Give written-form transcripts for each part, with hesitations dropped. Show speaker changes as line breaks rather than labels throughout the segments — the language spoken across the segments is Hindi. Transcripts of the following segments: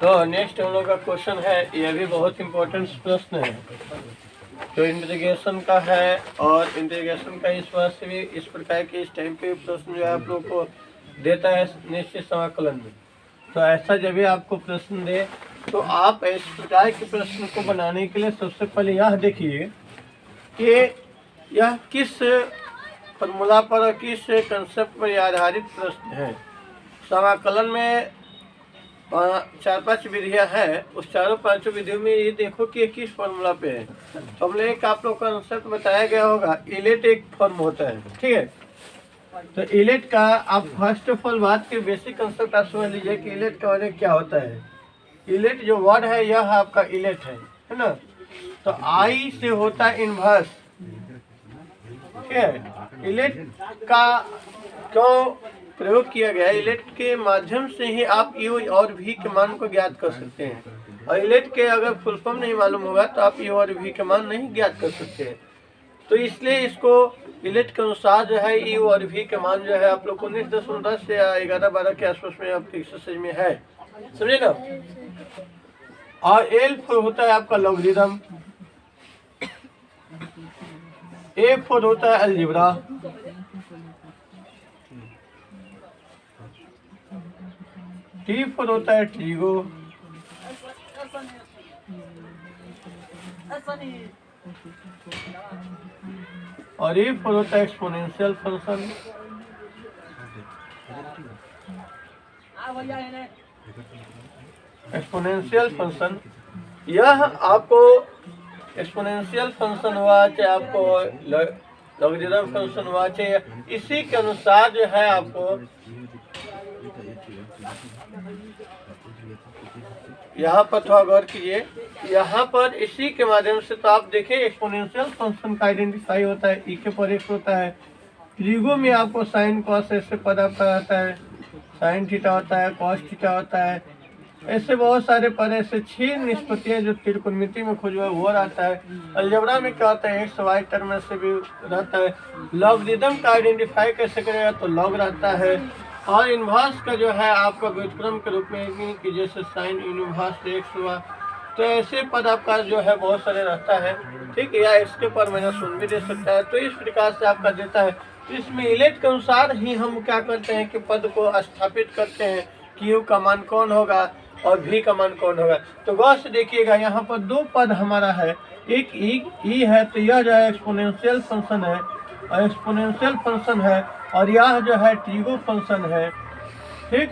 तो नेक्स्ट हम लोग का क्वेश्चन है, यह भी बहुत इंपॉर्टेंट प्रश्न है जो इंटीग्रेशन का है, और इंटीग्रेशन का इस बात से भी इस प्रकार के इस टाइप के प्रश्न जो है आप लोग को देता है निश्चित समाकलन में। तो ऐसा जब भी आपको प्रश्न दे तो आप इस प्रकार के प्रश्न को बनाने के लिए सबसे पहले यह देखिए कि यह किस फॉर्मूला पर और किस कंसेप्ट पर आधारित प्रश्न है। समाकलन में 4-5 विधियां हैं, उस चारों पांचों विधियों में ये देखो कि किस फॉर्मूला पे है। तो हमने एक आप लोग का कंसेप्ट बताया गया होगा, इलेट एक फॉर्म होता है, ठीक है। तो इलेट का आप फर्स्ट ऑफ ऑल बात के बेसिक कंसेप्ट आप समझ लीजिए कि इलेट का मतलब क्या होता है। इलेट जो वर्ड है यह आपका इलेट है ना। तो आई से होता है इनवर्स, ठीक है। इलेट का क्यों प्रयोग किया गया है? इलेट के माध्यम से ही आप यू और भी के मान को ज्ञात कर सकते हैं, और इलेट के अगर फुल फॉर्म नहीं मालूम होगा तो आप यू और भी के मान नहीं ज्ञात कर सकते हैं। तो इसलिए इसको इलेट के अनुसार जो है यू और भी के मान जो है आप लोग को 19.10 से 11-12 के आसपास में आपके एक्सरसाइज में है, समझे ना। और एल फोर होता है आपका लॉगरिथम, ए फोर होता है अलजेब्रा, टी फोर होता है ट्रीगो, और ए फोर होता है एक्सपोनेंशियल फंक्शन। एक्सपोनेंशियल फंक्शन यह आपको एक्सपोनेंशियल फंक्शन हुआ चाहे आपको लॉगरिथम फंक्शन हुआ चाहे, इसी के अनुसार जो है आपको यहाँ पर थोड़ा गौर कीजिए। यहाँ पर इसी के माध्यम से तो आप देखें एक्सपोनेंशियल फंक्शन का आइडेंटिफाई होता है, ई के पर एक्स होता है। ट्रीगो में आपको साइन कॉस ऐसे पद आपका आता है, साइन थीटा होता है, कॉस थीटा होता है, ऐसे बहुत सारे पद, ऐसे 6 निष्पत्तियां जो त्रिकोणमिति में खोज वो रहता है। अलजेब्रा में क्या होता है, एक्स वाई टर्म से भी रहता है। लॉगरिथम का आइडेंटिफाई कैसे करेगा तो लॉग रहता है। और इनवर्स का जो है आपका व्युत्क्रम के रूप में कि जैसे साइन इनवर्स एक्स हुआ, तो ऐसे पद आपका जो है बहुत सारे रहता है, ठीक है। या इसके पर मैंने सुन भी दे सकता है, तो इस प्रकार से आपका देता है। तो इसमें इलेट के अनुसार ही हम क्या करते हैं कि पद को स्थापित करते हैं कि यू का मान कौन होगा और भी का मान कौन होगा। तो गौर से देखिएगा यहाँ पर 2 पद हमारा है, एक ई है, तो यह जो है एक्सपोनेंशियल फंक्शन है, और एक्सपोनेंशियल फंक्शन है, और यह जो है ट्रीगो फंक्शन है, ठीक।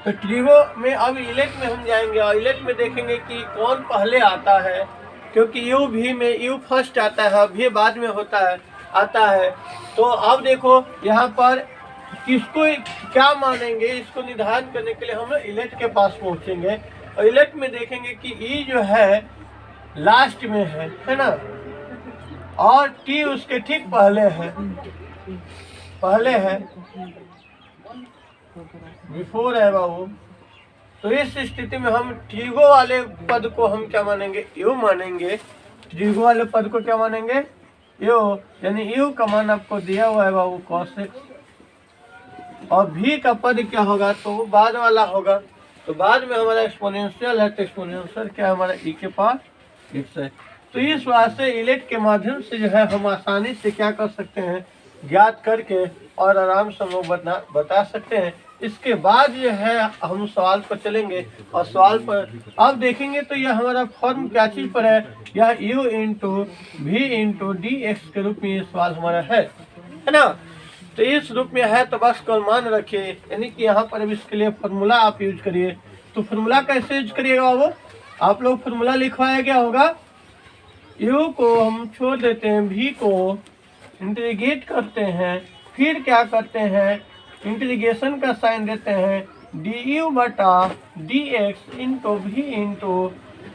तो ट्रीगो में अब इलेट में हम जाएंगे, और इलेट में देखेंगे कि कौन पहले आता है, क्योंकि यू भी में यू फर्स्ट आता है, भी बाद में आता है। तो अब देखो यहाँ पर किसको क्या मानेंगे, इसको निर्धारित करने के लिए हम इलेट के पास पहुंचेंगे, और इलेट में देखेंगे कि ई जो है लास्ट में है ना, और टी उसके ठीक पहले है, बिफोर है बाबू। तो इस स्थिति में हम ट्रीगो वाले पद को हम क्या मानेंगे, यू मानेंगे। ट्रीगो वाले पद को क्या मानेंगे, यू, यानी यू का मान आपको दिया हुआ है बाबू cos x, और भी का पद क्या होगा तो वो बाद वाला होगा। तो बाद में हमारा एक्सपोनेंशियल है, तो एक्सपोनेंशियल क्या हमारा ई के पास x है। तो इस वास्ते इलेट के माध्यम से जो है हम आसानी से क्या कर सकते हैं, ज्ञात करके और आराम से हम लोग बता सकते हैं। इसके बाद जो है हम सवाल पर चलेंगे, और सवाल पर अब देखेंगे तो यह हमारा फॉर्म क्या चीज पर है, यह u इंटू भी इंटू डी एक्स के रूप में ये सवाल हमारा है ना। तो इस रूप में है, तो बस कल मान रखिए, यानी कि यहाँ पर अब इसके लिए फॉर्मूला आप यूज करिए। तो फॉर्मूला कैसे यूज करिएगा वो आप लोग फॉर्मूला लिखवाया गया होगा, u को हम छोड़ देते हैं, v को इंटीग्रेट करते हैं, फिर क्या करते हैं इंटीग्रेशन का साइन देते हैं, du बटा dx into v into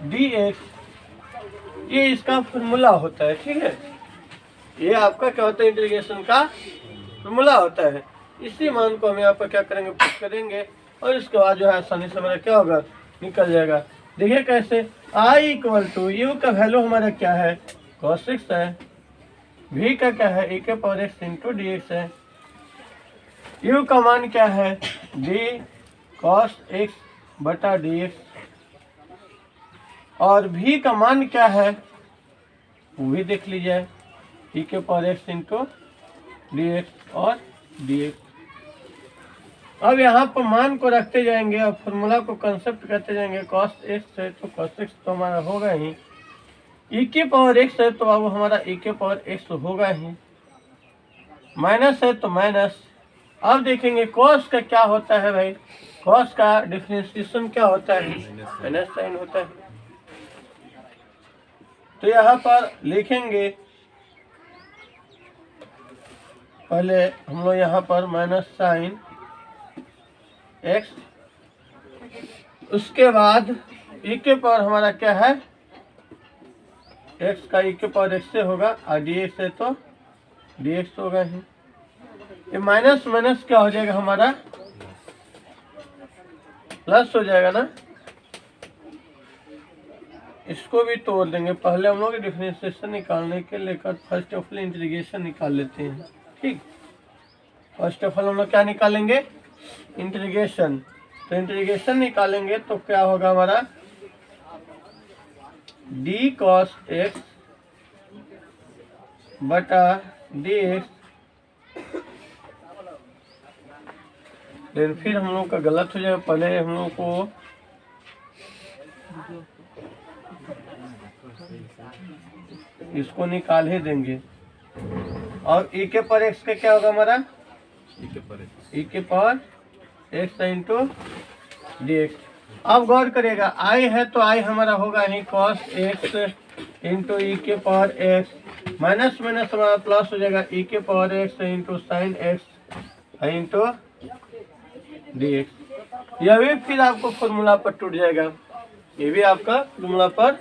dx, ये इसका फॉर्मूला होता है, ठीक है। ये आपका क्या होता है, इंटीग्रेशन का फॉर्मूला होता है। इसी मान को हम यहाँ पर क्या करेंगे, पुट करेंगे, और इसके बाद जो है आसानी से हमारा क्या होगा, निकल जाएगा। देखिए कैसे, i इक्वल टू यू का वैल्यू हमारा क्या है cos x है, v का क्या है e के power x into D x है, u का मान क्या है d cos x बटा डी एक्स, और भी का मान क्या है वो भी देख लीजिए, ई के power x into D X और डी एक्स। अब यहाँ पर मान को रखते जाएंगे और फॉर्मूला को कंसेप्ट करते जाएंगे। कॉस एक्स है तो कॉस एक्स तो हमारा होगा ही, ई के पावर एक्स है तो अब हमारा ई के पावर एक्स होगा ही, माइनस है तो माइनस। अब देखेंगे कॉस का क्या होता है भाई, कॉस का डिफरेंशिएशन क्या होता है, माइनस साइन होता है। तो यहाँ पर लिखेंगे पहले हम लोग यहाँ पर माइनस साइन एक्स, उसके बाद ई के पावर हमारा क्या है, एक्स का ई के पावर एक्स से होगा और डी एक्स है तो डी एक्स होगा ही। ये माइनस माइनस क्या हो जाएगा हमारा, प्लस हो जाएगा ना। इसको भी तोड़ देंगे, पहले हम लोग डिफरेंशिएशन निकालने के लेकर फर्स्ट ऑफ ऑल इंटीग्रेशन निकाल लेते हैं। ठीक, फर्स्ट ऑफ ऑल हम लोग क्या निकालेंगे, इंटीग्रेशन। तो इंटीग्रेशन निकालेंगे तो क्या होगा हमारा, डी कॉस एक्स बटा डी एक्स। लेकिन फिर हम लोग का गलत हो जाएगा, पहले हम लोग को इसको निकाल ही देंगे। और ई के पावर एक्स का क्या होगा हमारा, ई के power x into D x. अब गौर करेगा, आई है तो आई हमारा होगा ही कॉस एक्स इंटू ई के पावर एक्स, माइनस माइनस हमारा प्लस हो जाएगा ई के power x into sine x into D x. यह भी फिर आपको फॉर्मूला पर टूट जाएगा, ये भी आपका फॉर्मूला पर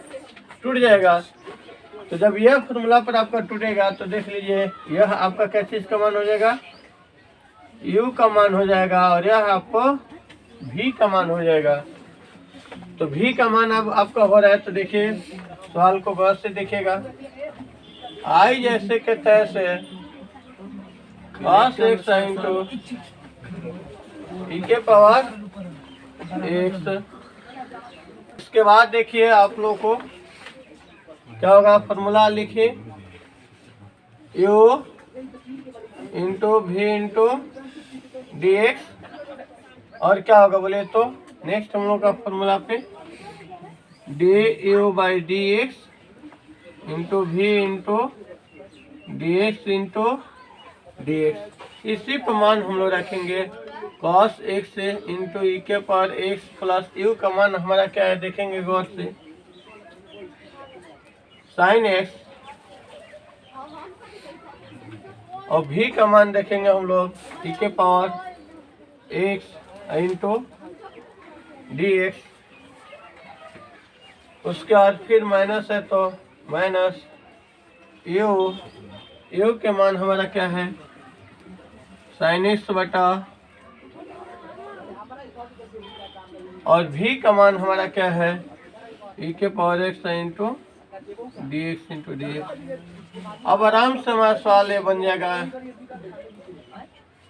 टूट जाएगा। तो जब यह फॉर्मूला पर आपका टूटेगा तो देख लीजिए, यह आपका क्या चीज़ का मान हो जाएगा, u का मान हो जाएगा, और यह आपको v का मान हो जाएगा। तो v का मान अब आपका हो रहा है, तो देखिए सवाल को गौर से देखिएगा, i जैसे के तैसे cos x इंटू ई के पावर x। इसके बाद देखिए आप लोग को क्या होगा, फॉर्मूला लिखिए, u into V into D X, और क्या होगा बोले तो नेक्स्ट हम लोग का फॉर्मूला पे D U by D X into V into D X into D X. इसी पर मान हम लोग रखेंगे, कॉस एक्स इंटू ई के पावर एक्स प्लस यू का मान हमारा क्या है देखेंगे गौर से, साइन एक्स, और भी का मान देखेंगे हम लोग ई के power x into D x. उसके बाद फिर माइनस है तो माइनस यू के मान हमारा क्या है, साइन एक्स बटा, और भी का मान हमारा क्या है, ई के power x into D X into D x. अब आराम से हमारा सवाल ये बन जाएगा,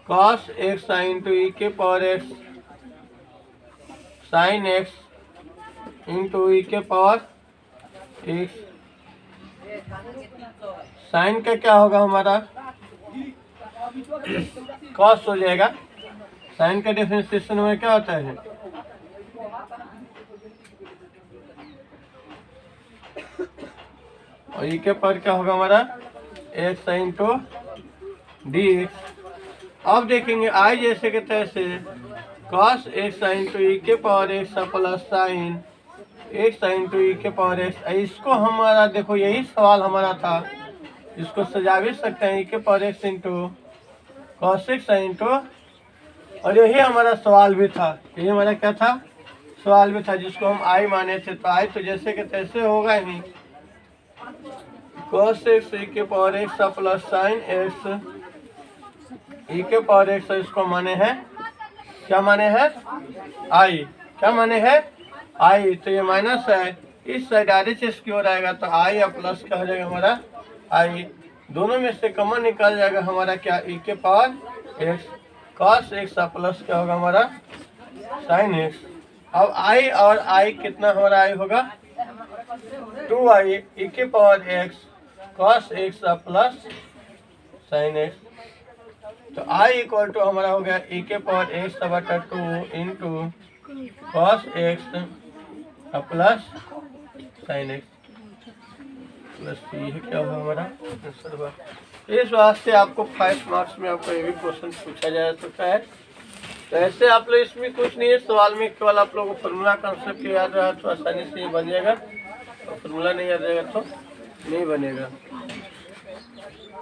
कॉस एक्स इंटू ई के power x sine x into e के पावर एक्स। साइन का क्या होगा हमारा, कॉस हो जाएगा। साइन का डिफरेंशिएशन में क्या होता है, और ई के पावर क्या होगा हमारा एक्स इंटू डी एक्स। अब देखेंगे आई जैसे के तैसे कॉस एक्स इंटू ई के power x plus sine x into e के पावर एक्स। इसको हमारा देखो यही सवाल हमारा था, इसको सजा भी सकते हैं, ई के power x into cos x into, और यही हमारा सवाल भी था, यही हमारा क्या था, सवाल भी था, जिसको हम आई माने थे। तो आई तो जैसे के तैसे होगा ही, कॉस एक्स ई के power x plus sine x e के पावर एक्स, इसको माने हैं क्या, माने हैं आई, क्या माने हैं आई। तो ये माइनस है, इस साइड RHS की ओर आएगा तो आई या प्लस क्या हो जाएगा हमारा आई, दोनों में से कॉमन निकल जाएगा हमारा क्या, ई के power x, cos x plus क्या होगा हमारा साइन एक्स। अब आई और आई कितना हमारा आई होगा 2i e की power x cos x plus sin x। तो i इक्वल टू हमारा हो गया e के पावर x बटा 2 into cos x plus sin x plus ये क्या हुआ हमारा आंसर हुआ। इस वास्ते आपको 5 मार्क्स में आपको ये भी क्वेश्चन पूछा जा सकता है। तो ऐसे आप लोग इसमें कुछ नहीं है, सवाल में केवल आप लोगों को फॉर्मूला कॉन्सेप्ट याद रहा तो आसानी से ये बन जाएगा, और फॉर्मूला नहीं याद रहेगा तो नहीं बनेगा।